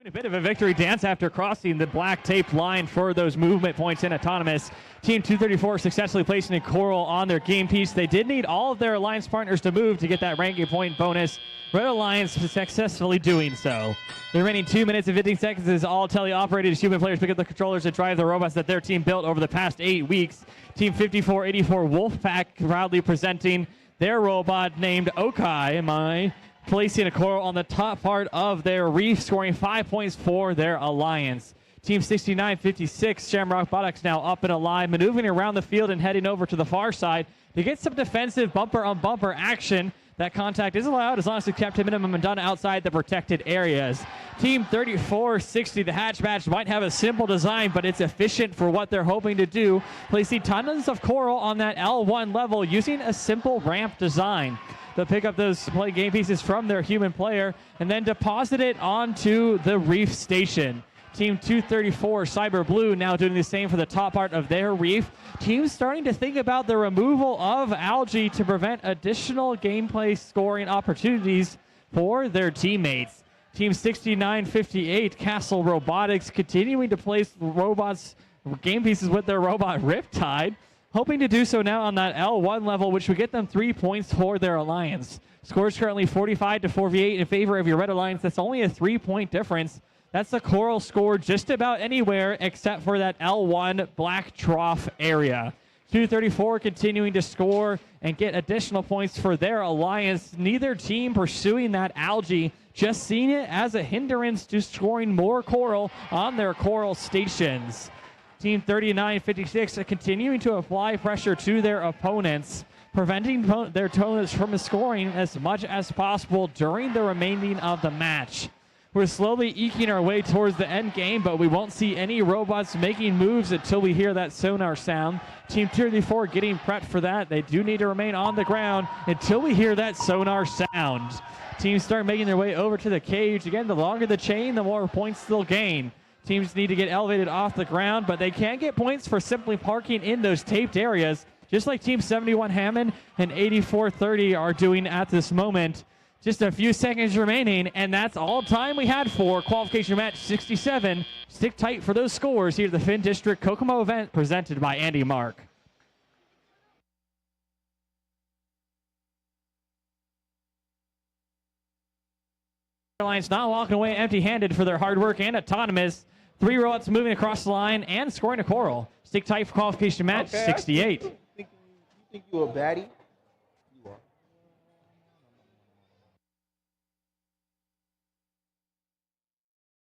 A bit of a victory dance after crossing the black taped line for those movement points in autonomous. Team 234 successfully placing a coral on their game piece. They did need all of their alliance partners to move to get that ranking point bonus. Red Alliance successfully doing so. The remaining 2 minutes and 15 seconds is all teleoperated as human players pick up the controllers to drive the robots that their team built over the past 8 weeks. Team 5484 Wolfpack proudly presenting their robot named Okai, placing a coral on the top part of their reef, scoring 5 points for their alliance. Team 6956 Shamrock Robotics now up and alive, maneuvering around the field and heading over to the far side to get some defensive bumper-on-bumper action. That contact is allowed as long as it's kept to minimum and done outside the protected areas. Team 3460, the hatch match, might have a simple design, but it's efficient for what they're hoping to do, placing tons of coral on that L1 level using a simple ramp design. They'll pick up those game pieces from their human player and then deposit it onto the reef station. Team 234 Cyber Blue now doing the same for the top part of their reef. Teams starting to think about the removal of algae to prevent additional gameplay scoring opportunities for their teammates. Team 6958 Castle Robotics continuing to place robots game pieces with their robot Riptide, hoping to do so now on that L1 level, which would get them 3 points for their alliance. Scores currently 45-48 in favor of your Red Alliance. That's only a 3-point difference. That's the coral score just about anywhere except for that L1 black trough area. 234 continuing to score and get additional points for their alliance. Neither team pursuing that algae, just seeing it as a hindrance to scoring more coral on their coral stations. Team 3956 continuing to apply pressure to their opponents, preventing their opponents from scoring as much as possible during the remaining of the match. We're slowly eking our way towards the end game, but we won't see any robots making moves until we hear that sonar sound. Team 234 getting prepped for that. They do need to remain on the ground until we hear that sonar sound. Teams start making their way over to the cage. Again, the longer the chain, the more points they'll gain. Teams need to get elevated off the ground, but they can get points for simply parking in those taped areas, just like Team 71 Hammond and 8430 are doing at this moment. Just a few seconds remaining, and that's all time we had for qualification match 67. Stick tight for those scores here at the Finn District Kokomo event presented by Andy Mark. Alliance not walking away empty-handed for their hard work and autonomous. 3 robots moving across the line and scoring a coral. Stick tight for qualification match 68. You think you a baddie?